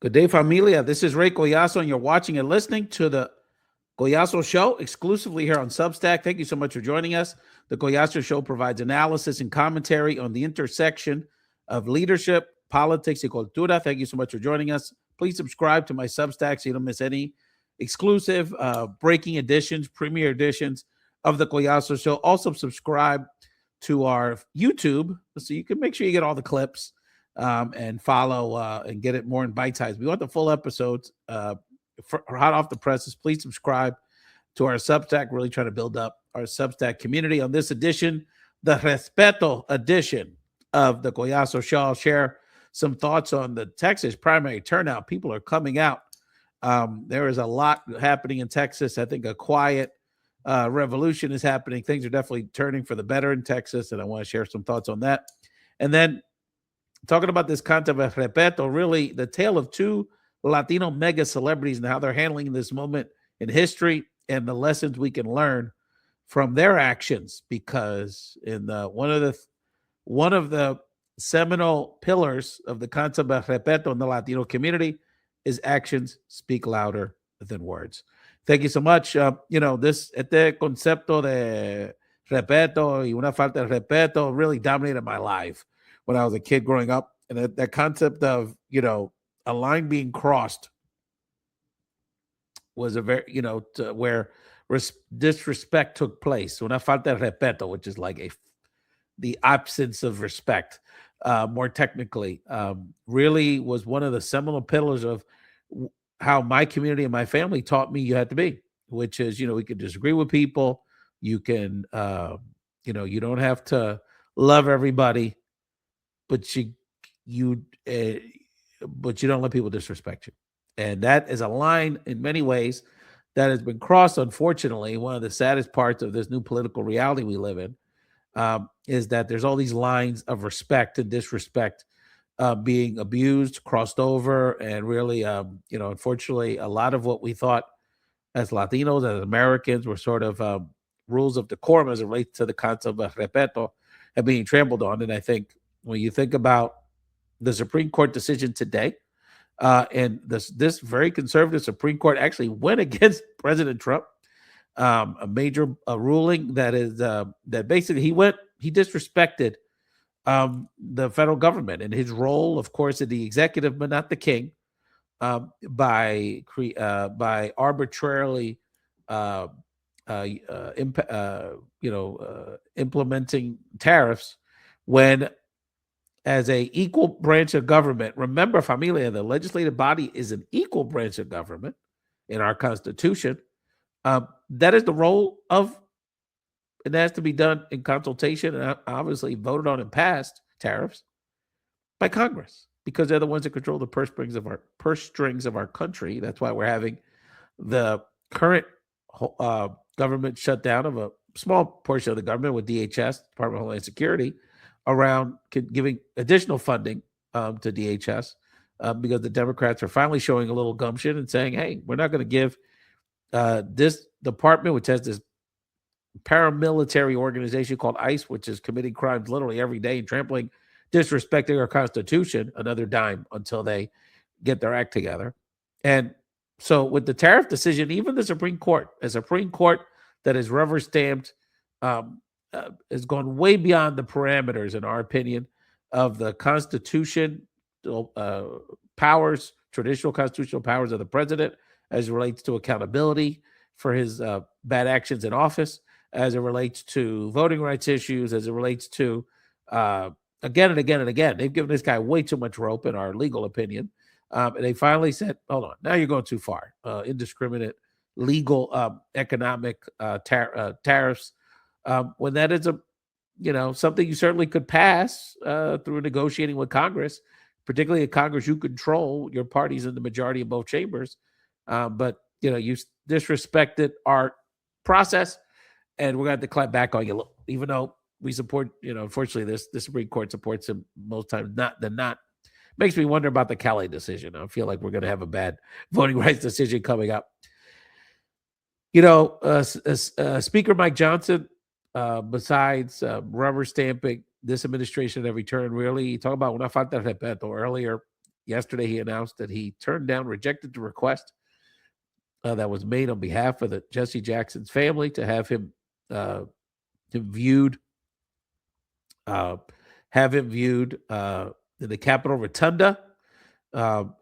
Good day, familia. This is Ray Collazo, and you're watching and listening to the Collazo Show exclusively here on Substack. Thank you so much for joining us. The Collazo Show provides analysis and commentary on the intersection of leadership, politics, and cultura. Thank you so much for joining us. Please subscribe to my Substack so you don't miss any exclusive breaking editions, premiere editions of the Collazo Show. Also, subscribe to our YouTube so you can make sure you get all the clips and follow and get it more in bite size. We want the full episodes hot off the presses. Please subscribe to our Substack. Really trying to build up our Substack community. On this edition, the Respecto edition of the Collazo Show, I'll share some thoughts on the Texas primary turnout. People are coming out. There is a lot happening in Texas. I think a quiet revolution is happening. Things are definitely turning for the better in Texas, and I want to share some thoughts on that. And then talking about this concept of Respecto, really the tale of two Latino mega celebrities and how they're handling this moment in history and the lessons we can learn from their actions. Because in one of the seminal pillars of the concept of Respecto in the Latino community is actions speak louder than words. Thank you so much. Este concepto de respeto y una falta de respeto really dominated my life when I was a kid growing up. And that concept of, a line being crossed was a very, where disrespect took place. Una falta de respeto, which is like the absence of respect, more technically, really was one of the seminal pillars of how my community and my family taught me you had to be, which is, we could disagree with people. You can, you don't have to love everybody, but you don't let people disrespect you. And that is a line in many ways that has been crossed, unfortunately. One of the saddest parts of this new political reality we live in is that there's all these lines of respect and disrespect being abused, crossed over, and really, unfortunately, a lot of what we thought as Latinos, as Americans, were sort of rules of decorum as it relates to the concept of respeto are being trampled on. And I think when you think about the Supreme Court decision today, and this very conservative Supreme Court actually went against President Trump, a major ruling that is that basically he disrespected the federal government and his role, of course, in the executive, but not the king, by arbitrarily implementing tariffs when, as a equal branch of government, remember, familia, the legislative body is an equal branch of government in our Constitution. That is the role of, and that has to be done in consultation and obviously voted on and passed tariffs by Congress, because they're the ones that control the purse strings of our country. That's why we're having the current government shutdown of a small portion of the government with DHS, Department of Homeland Security, around giving additional funding to DHS because the Democrats are finally showing a little gumption and saying, hey, we're not going to give this department, which has this paramilitary organization called ICE, which is committing crimes literally every day and disrespecting our Constitution, another dime until they get their act together. And so with the tariff decision, even the Supreme Court, that is rubber stamped, has gone way beyond the parameters, in our opinion, of the Constitution powers, traditional constitutional powers of the president, as it relates to accountability for his bad actions in office, as it relates to voting rights issues, as it relates to again and again and again. They've given this guy way too much rope, in our legal opinion. And they finally said, hold on, now you're going too far. Indiscriminate legal economic tariffs, when that is something you certainly could pass through negotiating with Congress, particularly a Congress you control. Your party's in the majority in both chambers. But you disrespected our process, and we're going to have to clap back on you, even though we support, unfortunately, the Supreme Court supports him most times not. Makes me wonder about the Cali decision. I feel like we're going to have a bad voting rights decision coming up. Speaker Mike Johnson, besides rubber stamping this administration at every turn, really talk about una falta de respeto earlier. yesterday he announced that he rejected the request that was made on behalf of the Jesse Jackson's family to have him viewed, uh, in the Capitol Rotunda,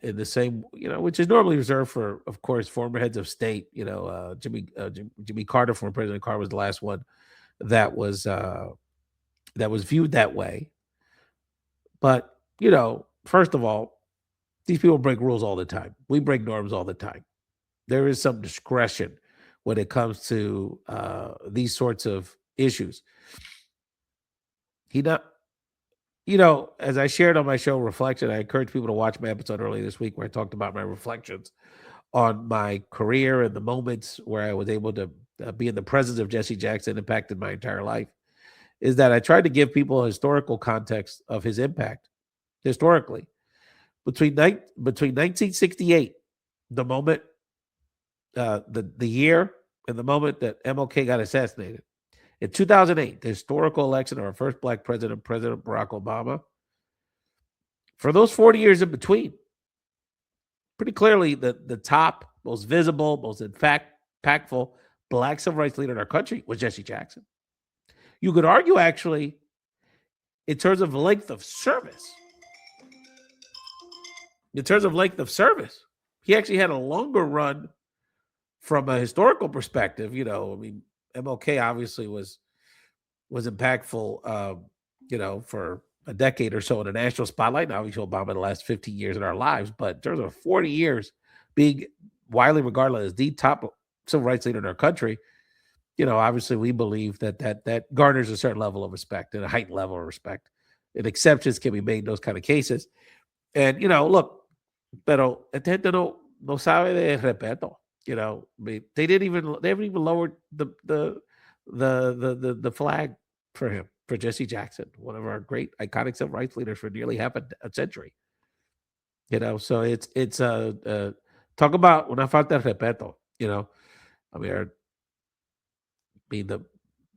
in the same, which is normally reserved for, of course, former heads of state. Jimmy Carter, former President Carter, was the last one that was viewed that way. But first of all, these people break rules all the time. We break norms all the time. There is some discretion when it comes to these sorts of issues. As I shared on my show Reflection, I encourage people to watch my episode earlier this week where I talked about my reflections on my career and the moments where I was able to be in the presence of Jesse Jackson impacted my entire life. Is that I tried to give people a historical context of his impact historically. Between 1968, the moment, the year, and the moment that MLK got assassinated, in 2008, the historical election of our first black president, President Barack Obama, for those 40 years in between, pretty clearly the top, most visible, most impactful black civil rights leader in our country was Jesse Jackson. You could argue, actually, in terms of length of service, he actually had a longer run from a historical perspective. MLK obviously was impactful, for a decade or so in the national spotlight. Now, obviously, Obama the last 15 years in our lives, but in terms of 40 years being widely regarded as the top civil rights leader in our country, obviously we believe that garners a certain level of respect and a heightened level of respect. And exceptions can be made in those kind of cases. And, look, pero gente no sabe de respeto. They haven't even lowered the flag for him, for Jesse Jackson, one of our great iconic civil rights leaders for nearly half a century. So it's talk about una falta de respeto.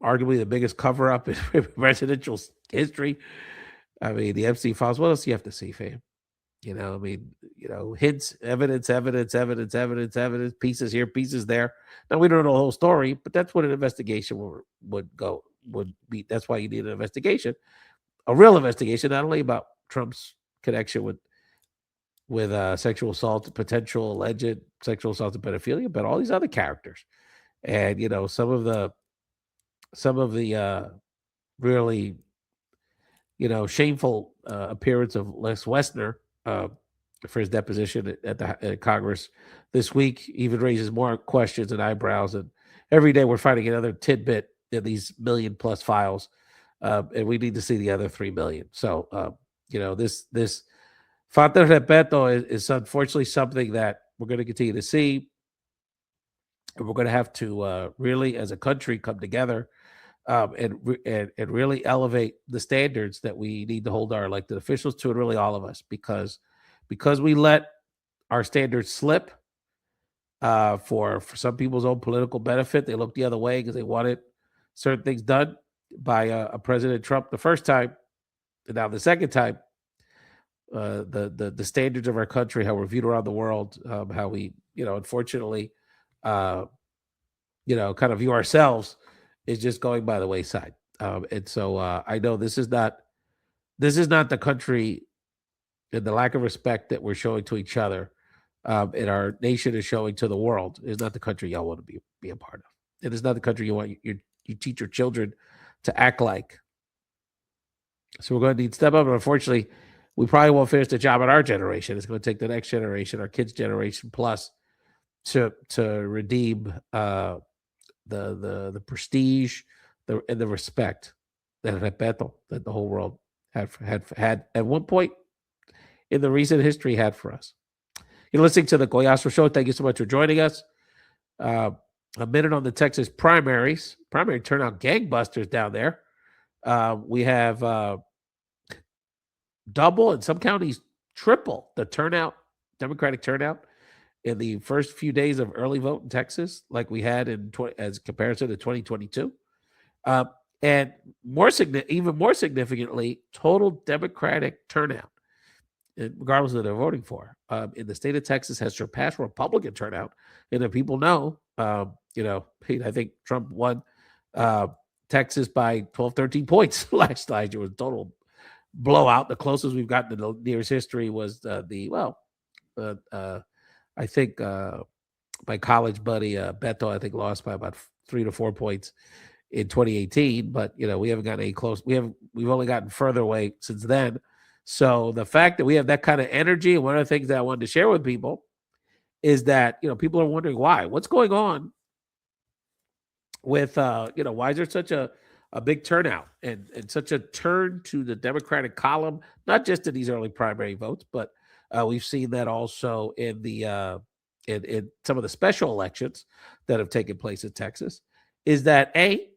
Arguably the biggest cover up in presidential history. The Epstein files. What else do you have to see, fam? Hints, evidence, pieces here, pieces there. Now, we don't know the whole story, but that's what an investigation would be. That's why you need an investigation, a real investigation, not only about Trump's connection with sexual assault, potential alleged sexual assault and pedophilia, but all these other characters. And, some of the really, shameful appearance of Les Westner, for his deposition at Congress this week, even raises more questions and eyebrows. And every day we're finding another tidbit in these million-plus files, and we need to see the other 3 million. So, this falta de respeto is unfortunately something that we're going to continue to see, and we're going to have to really, as a country, come together and really elevate the standards that we need to hold our elected officials to, and really all of us, because we let our standards slip for some people's own political benefit. They look the other way because they wanted certain things done by a President Trump the first time, and now the second time. The standards of our country, how we're viewed around the world, how we, unfortunately, kind of view ourselves, is just going by the wayside. And so I know this is not the country, and the lack of respect that we're showing to each other, and our nation is showing to the world, is not the country y'all want to be a part of. It is not the country you want you teach your children to act like. So we're going to need to step up. And unfortunately, we probably won't finish the job in our generation. It's going to take the next generation, our kids' generation plus, to redeem the prestige, and the respect, the respeto that the whole world had at one point in the recent history had for us. You're listening to the Collazo Show. Thank you so much for joining us. A minute on the Texas primaries. Primary turnout gangbusters down there. We have double, in some counties triple the turnout, Democratic turnout, in the first few days of early vote in Texas, like we had as comparison to 2022. And even more significantly, total Democratic turnout regardless of who they're voting for. In the state of Texas has surpassed Republican turnout, and if people know, I think Trump won uh, Texas by 12, 13 points last year. It was a total blowout. The closest we've gotten in the nearest history was I think my college buddy Beto, I think lost by about 3 to 4 points in 2018, but we haven't gotten any close. We've only gotten further away since then. So the fact that we have that kind of energy, and one of the things that I wanted to share with people is that people are wondering why. What's going on with why is there such a big turnout and such a turn to the Democratic column, not just in these early primary votes, but we've seen that also in the in some of the special elections that have taken place in Texas, is that a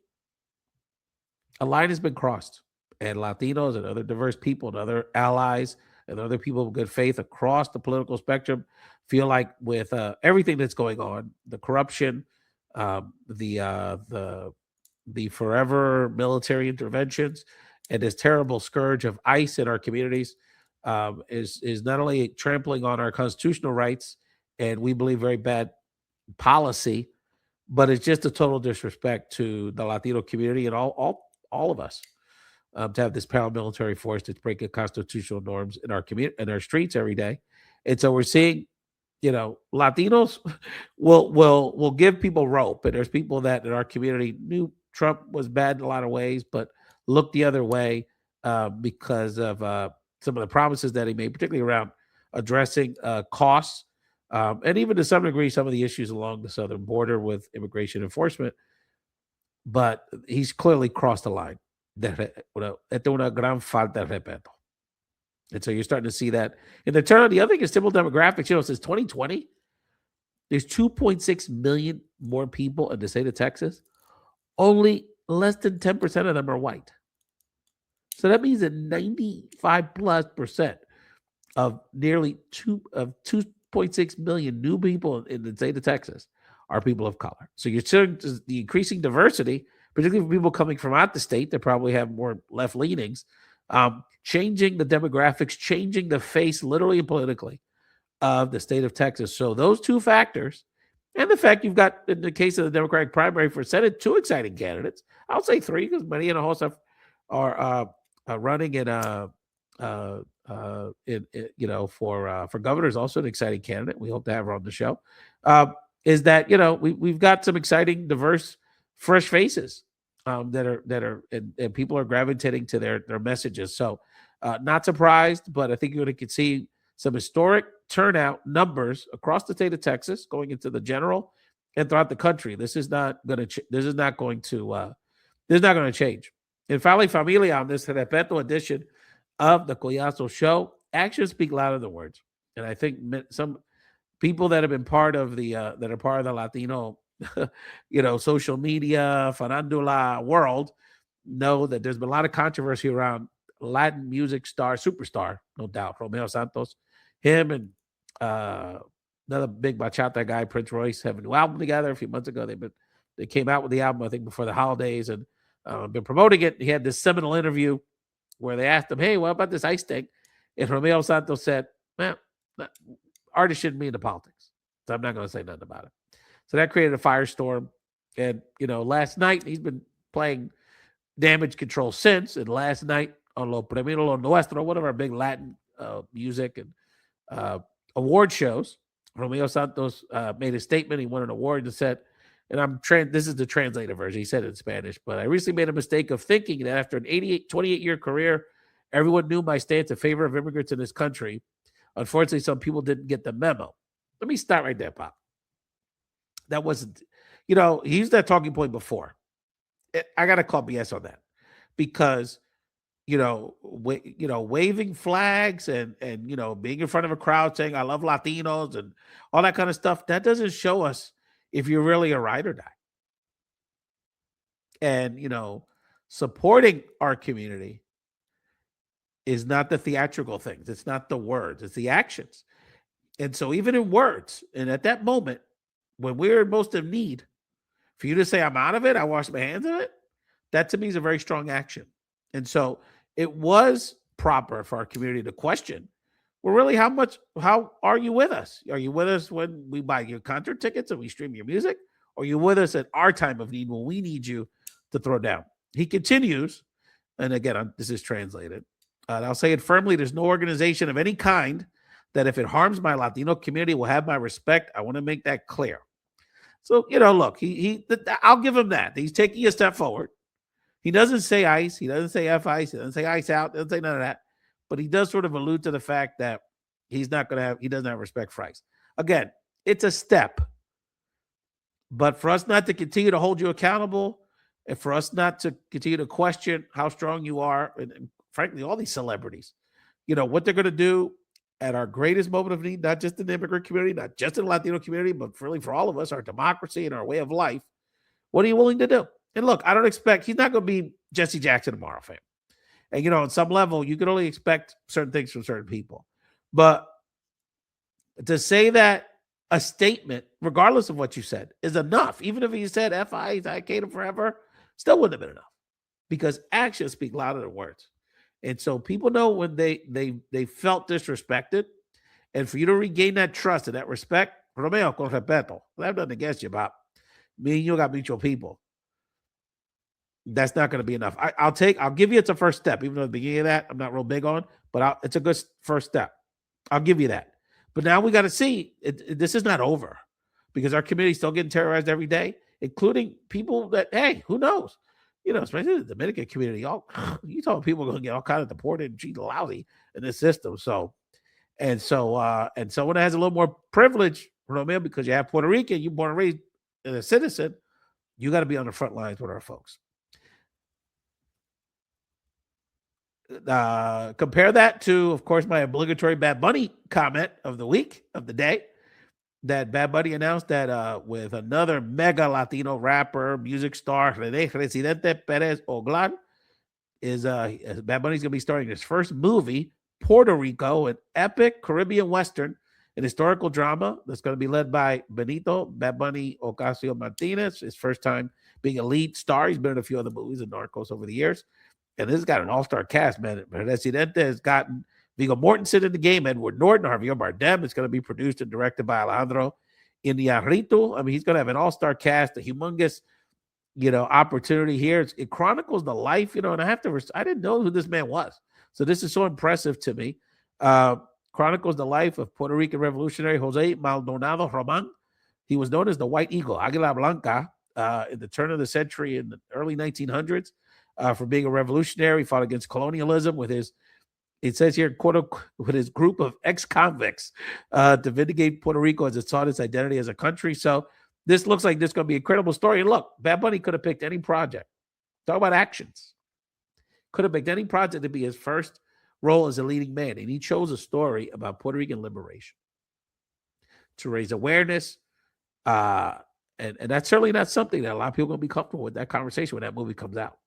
line has been crossed, and Latinos and other diverse people and other allies and other people of good faith across the political spectrum feel like with everything that's going on, the corruption, the forever military interventions, and this terrible scourge of ICE in our communities is not only trampling on our constitutional rights, and we believe very bad policy, but it's just a total disrespect to the Latino community and all of us to have this paramilitary force that's breaking constitutional norms in our community, in our streets every day. And so we're seeing, Latinos will give people rope, and there's people that in our community knew Trump was bad in a lot of ways, but looked the other way because of some of the promises that he made, particularly around addressing costs, and even to some degree some of the issues along the southern border with immigration enforcement. But he's clearly crossed the line. Esta una gran falta de respeto. And so you're starting to see that. And the other thing is simple demographics. Since 2020, there's 2.6 million more people in the state of Texas. Only less than 10% of them are white. So that means that 95+% of nearly 2.6 million new people in the state of Texas are people of color. So you're seeing the increasing diversity, particularly for people coming from out the state that probably have more left leanings, changing the demographics, changing the face literally and politically of the state of Texas. So those two factors, and the fact you've got, in the case of the Democratic primary for Senate, 2 exciting candidates. I'll say 3 because many in the House are running for governor is also an exciting candidate. We hope to have her on the show. Is that we've got some exciting, diverse, fresh faces that are and people are gravitating to their messages. So not surprised, but I think you're going to see some historic turnout numbers across the state of Texas going into the general and throughout the country. This is not going to change. And finally, familia, on this Respecto edition of the Collazo Show, actions speak louder than words. And I think some people that have been part of the Latino, social media, farandula world know that there's been a lot of controversy around Latin music superstar, no doubt, Romeo Santos. Him and another big bachata guy, Prince Royce, have a new album together a few months ago. They came out with the album, I think, before the holidays, and been promoting it. He had this seminal interview where they asked him, "Hey, what about this ICE thing?" And Romeo Santos said, "Man, artists shouldn't be into politics, so I'm not going to say nothing about it." So that created a firestorm. And last night he's been playing Damage Control since. And last night on Lo Primero Lo Nuestro, one of our big Latin music and award shows, Romeo Santos made a statement. He won an award and said, and this is the translated version. He said it in Spanish, but I recently made a mistake of thinking that after an 28-year career, everyone knew my stance in favor of immigrants in this country. Unfortunately, some people didn't get the memo. Let me start right there, Pop. That wasn't, he used that talking point before. I got to call BS on that because, waving flags and being in front of a crowd saying, "I love Latinos" and all that kind of stuff, that doesn't show us if you're really a ride or die. And, supporting our community is not the theatrical things. It's not the words. It's the actions. And so even in words, and at that moment, when we're in most of need, for you to say, "I'm out of it, I wash my hands of it," that to me is a very strong action. And so it was proper for our community to question well, really, how are you with us? Are you with us when we buy your concert tickets and we stream your music? Or are you with us at our time of need when we need you to throw down? He continues, and again, this is translated. And I'll say it firmly: there's no organization of any kind that, if it harms my Latino community, will have my respect. I want to make that clear. So, look, I'll give him that. He's taking a step forward. He doesn't say ICE. He doesn't say F-ICE. He doesn't say ICE out. He doesn't say none of that. But he does sort of allude to the fact that he doesn't have respect for ICE. Again, it's a step. But for us not to continue to hold you accountable, and for us not to continue to question how strong you are, and frankly, all these celebrities, what they're going to do at our greatest moment of need, not just in the immigrant community, not just in the Latino community, but really for all of us, our democracy and our way of life. What are you willing to do? And look, I don't expect, he's not going to be Jesse Jackson tomorrow, fam. And, on some level, you can only expect certain things from certain people. But to say that a statement, regardless of what you said, is enough, even if he said F-I, I hate him forever, still wouldn't have been enough. Because actions speak louder than words. And so people know when they felt disrespected. And for you to regain that trust and that respect, Romeo, con respeto, I have nothing against you, Bob. Me and you got mutual people. That's not going to be enough. I'll give you it's a first step, even though at the beginning of that, I'm not real big on, but it's a good first step. I'll give you that. But now we got to see, this is not over, because our community's still getting terrorized every day, including people that, hey, who knows? Especially the Dominican community, you talking people are going to get all kind of deported and treated lousy in this system. And someone that has a little more privilege, Romeo, because you have Puerto Rican, you're born and raised a citizen, you got to be on the front lines with our folks. Compare that to, of course, my obligatory Bad Bunny comment of the week, of the day, that Bad Bunny announced that with another mega Latino rapper, music star, Residente Perez Oglan, Bad Bunny's going to be starring his first movie, Puerto Rico, an epic Caribbean Western, an historical drama that's going to be led by Benito Bad Bunny Ocasio-Martinez, his first time being a lead star. He's been in a few other movies and Narcos over the years. And this has got an all-star cast, man. Residente has gotten Viggo Mortensen in the game, Edward Norton, Javier Bardem. It's going to be produced and directed by Alejandro Iñárritu. I mean, he's going to have an all-star cast, a humongous, opportunity here. It chronicles the life, and I didn't know who this man was. So this is so impressive to me. Chronicles the life of Puerto Rican revolutionary Jose Maldonado Roman. He was known as the White Eagle, Águila Blanca, in the turn of the century in the early 1900s. For being a revolutionary, fought against colonialism it says here, quote, with his group of ex-convicts to vindicate Puerto Rico as it sought its identity as a country. So this looks like this is going to be an incredible story. And look, Bad Bunny could have picked any project. Talk about actions. Could have picked any project to be his first role as a leading man. And he chose a story about Puerto Rican liberation to raise awareness. And that's certainly not something that a lot of people are going to be comfortable with, that conversation when that movie comes out.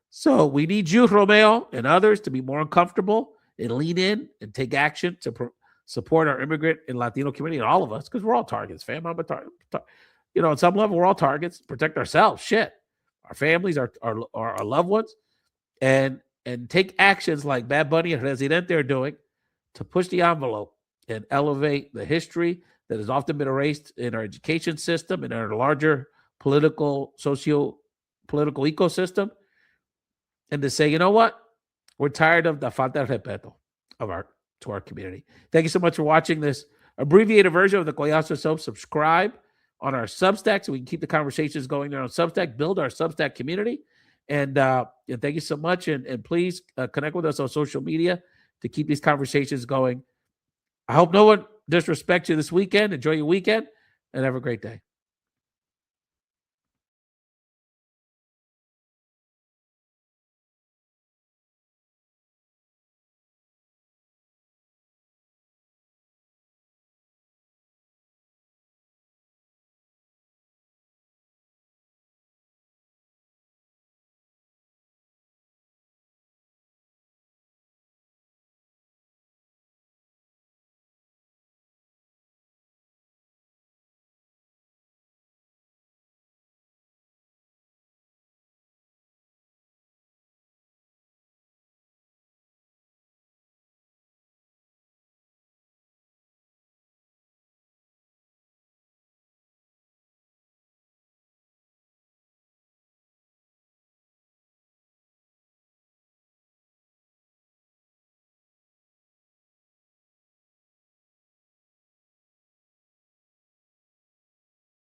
So we need you, Romeo, and others to be more uncomfortable and lean in and take action to support our immigrant and Latino community and all of us, because we're all targets, fam. I'm a target. On some level, we're all targets. Protect ourselves, shit, our families, our loved ones, and take actions like Bad Bunny and Residente are doing to push the envelope and elevate the history that has often been erased in our education system and our larger socio-political ecosystem. And to say, you know what? We're tired of the falta de respeto to our community. Thank you so much for watching this abbreviated version of the Collazo Show. Subscribe on our Substack so we can keep the conversations going there on Substack, build our Substack community. And thank you so much. And please connect with us on social media to keep these conversations going. I hope no one disrespects you this weekend. Enjoy your weekend and have a great day.